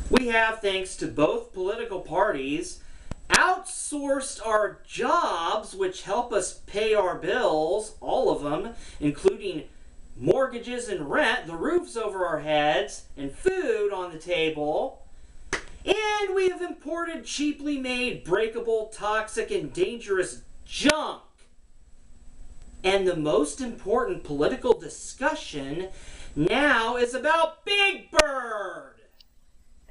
We have, thanks to both political parties, outsourced our jobs, which help us pay our bills, all of them, including mortgages and rent, the roofs over our heads, and food on the table. And we have imported cheaply made, breakable, toxic, and dangerous junk. And the most important political discussion now is about Big Bird.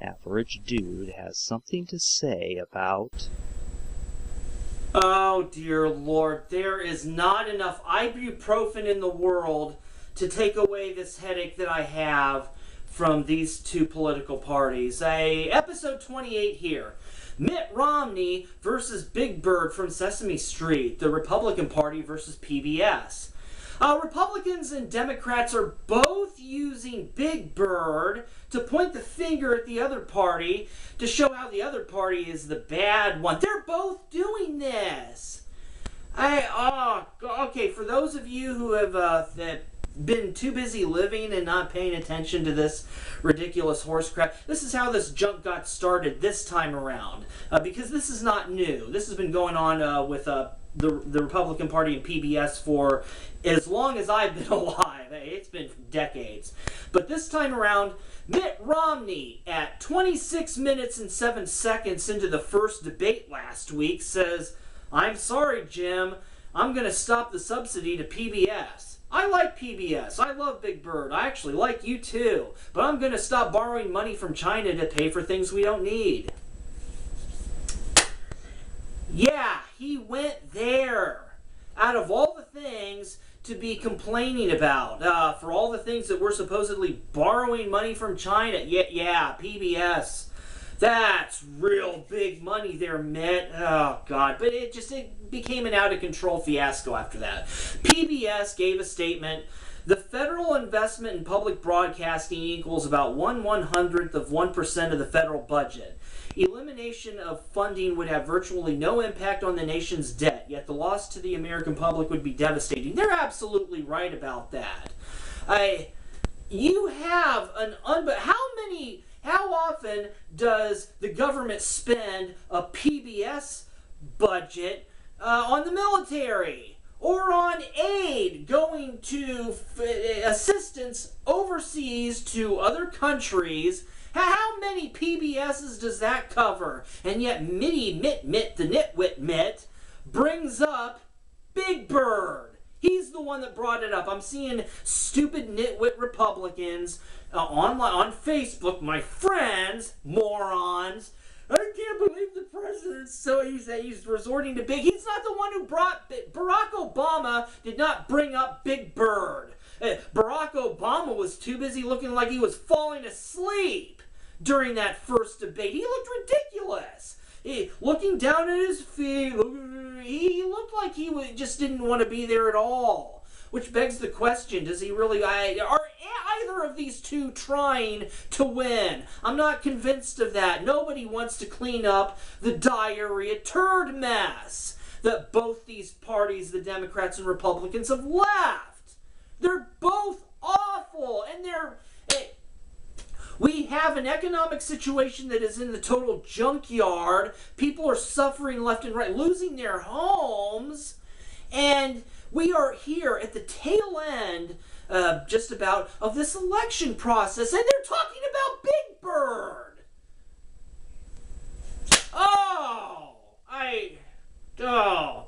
Average Dude has something to say about... Oh dear Lord, there is not enough ibuprofen in the world to take away this headache that I have from these two political parties. Episode 28 here. Mitt Romney versus Big Bird from Sesame Street, the Republican Party versus PBS. Republicans and Democrats are both using Big Bird to point the finger at the other party to show how the other party is the bad one. They're both doing this. Okay, for those of you who have been too busy living and not paying attention to this ridiculous horse crap, this is how this junk got started this time around. Because this is not new. This has been going on with the Republican Party and PBS for as long as I've been alive. It's been decades. But this time around, Mitt Romney, at 26 minutes and 7 seconds into the first debate last week, says, "I'm sorry, Jim. I'm going to stop the subsidy to PBS. I like PBS. I love Big Bird. I actually like you too. But I'm going to stop borrowing money from China to pay for things we don't need." Yeah, he went there. Out of all the things to be complaining about, for all the things that we're supposedly borrowing money from China, yeah, PBS. That's real big money there, Mitt. Oh, God. But it became an out-of-control fiasco after that. PBS gave a statement. The federal investment in public broadcasting equals about 1/100th of 1% of the federal budget. Elimination of funding would have virtually no impact on the nation's debt, yet the loss to the American public would be devastating. They're absolutely right about that. You have how often does the government spend a PBS budget on the military or on aid going to assistance overseas to other countries? How many PBSs does that cover? And yet Mitt, the nitwit Mitt, brings up Big Bird. He's the one that brought it up. I'm seeing stupid nitwit Republicans online on Facebook, my friends, morons. I can't believe the president. So he's resorting to big. He's not the one who brought Barack Obama did not bring up Big Bird. Barack Obama was too busy looking like he was falling asleep during that first debate. He looked ridiculous. Looking down at his feet, he looked like he just didn't want to be there at all. Which begs the question, does he really... Are either of these two trying to win? I'm not convinced of that. Nobody wants to clean up the diarrhea turd mess that both these parties, the Democrats and Republicans, have left. They're both awful, and we have an economic situation that is in the total junkyard. People are suffering left and right, losing their homes, and we are here at the tail end, just about, of this election process, and they're talking about Big Bird.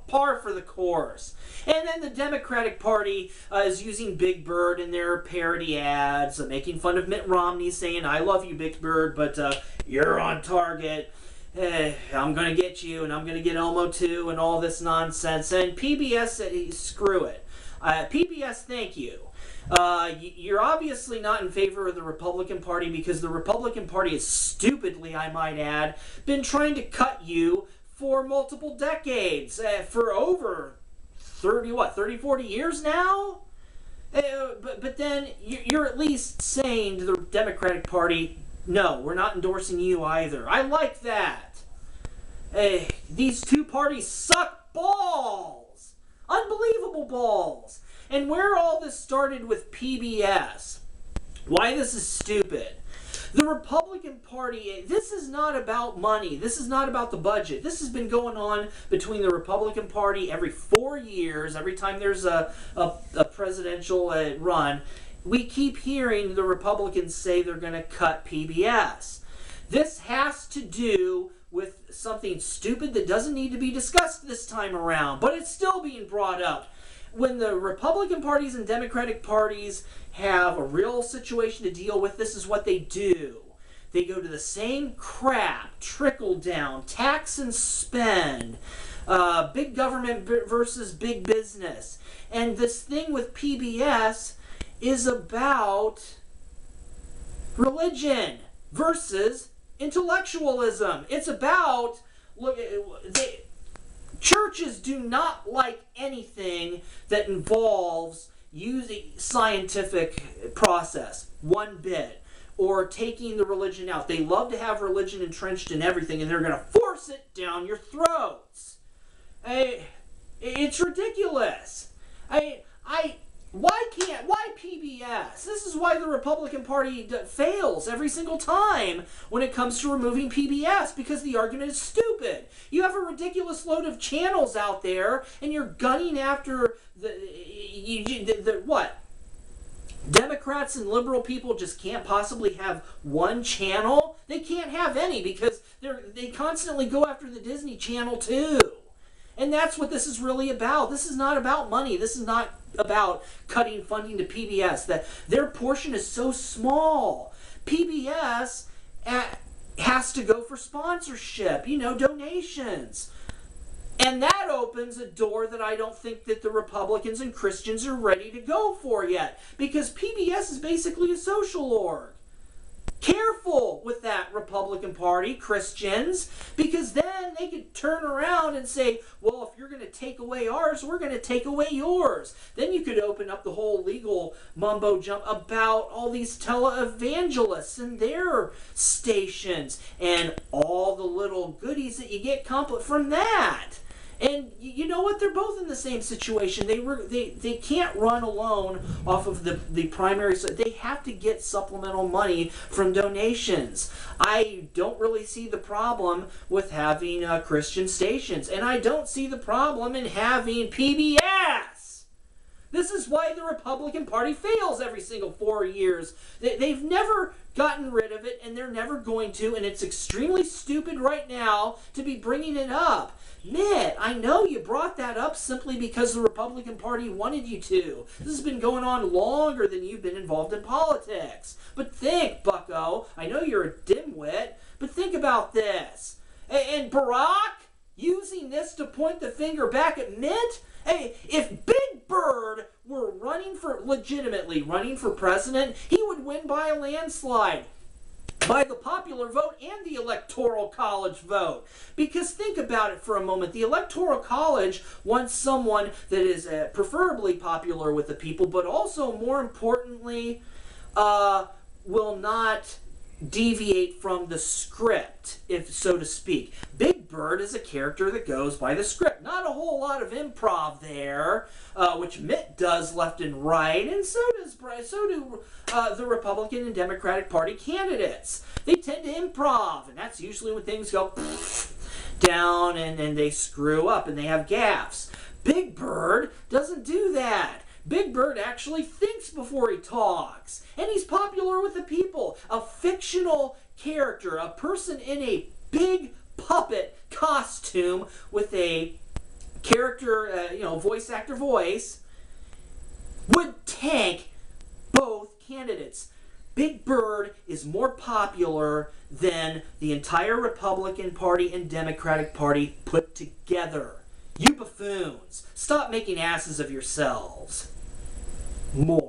Par for the course. And then the Democratic Party is using Big Bird in their parody ads, making fun of Mitt Romney, saying, "I love you, Big Bird, but you're on target. I'm going to get you, and I'm going to get Elmo too," and all this nonsense. And PBS said, screw it. PBS, thank you. You're obviously not in favor of the Republican Party because the Republican Party is stupidly, I might add, been trying to cut you for multiple decades, for over 30, 40 years now? But then you're at least saying to the Democratic Party, no, we're not endorsing you either. I like that. These two parties suck balls. Unbelievable balls. And where all this started with PBS, why this is stupid. The Republican Party, this is not about money. This is not about the budget. This has been going on between the Republican Party every 4 years, every time there's a presidential run. We keep hearing the Republicans say they're going to cut PBS. This has to do with something stupid that doesn't need to be discussed this time around, but it's still being brought up. When the Republican parties and Democratic parties have a real situation to deal with, this is what they do. They go to the same crap, trickle down, tax and spend, big government versus big business. And this thing with PBS is about religion versus intellectualism. It's about, churches do not like anything that involves using scientific process one bit, or taking the religion out. They love to have religion entrenched in everything, and they're going to force it down your throats. It's ridiculous. Why PBS? This is why the Republican Party fails every single time when it comes to removing PBS, because the argument is stupid. You have a ridiculous load of channels out there, and you're gunning after what? Democrats and liberal people just can't possibly have one channel? They can't have any, because they constantly go after the Disney Channel too. And that's what this is really about. This is not about money. This is not about cutting funding to PBS. That their portion is so small. PBS has to go for sponsorship, donations. And that opens a door that I don't think that the Republicans and Christians are ready to go for yet. Because PBS is basically a social org. Careful with that, Republican Party, Christians, because then they could turn around and say, well, if you're going to take away ours, we're going to take away yours. Then you could open up the whole legal mumbo jump about all these televangelists and their stations and all the little goodies that you get from that. And you know what? They're both in the same situation. They can't run alone off of the primary. They have to get supplemental money from donations. I don't really see the problem with having Christian stations. And I don't see the problem in having PBS. This is why the Republican Party fails every single 4 years. They've never gotten rid of it, and they're never going to. And it's extremely stupid right now to be bringing it up. Mitt, I know you brought that up simply because the Republican Party wanted you to. This has been going on longer than you've been involved in politics. But think, bucko, I know you're a dimwit, but think about this. And Barack, using this to point the finger back at Mitt? Hey, if Big Bird were legitimately running for president, he would win by a landslide. By the popular vote and the Electoral College vote. Because think about it for a moment. The Electoral College wants someone that is preferably popular with the people, but also, more importantly, will not deviate from the script, if so to speak. Big Bird is a character that goes by the script. Not a whole lot of improv there, which Mitt does left and right, and so do the Republican and Democratic Party candidates. They tend to improv, and that's usually when things go down and they screw up and they have gaffes. Big Bird doesn't do that. Big Bird actually thinks before he talks. And he's popular with the people. A fictional character, a person in a big puppet costume with a character, voice actor voice, would tank both candidates. Big Bird is more popular than the entire Republican Party and Democratic Party put together. You buffoons, stop making asses of yourselves. More.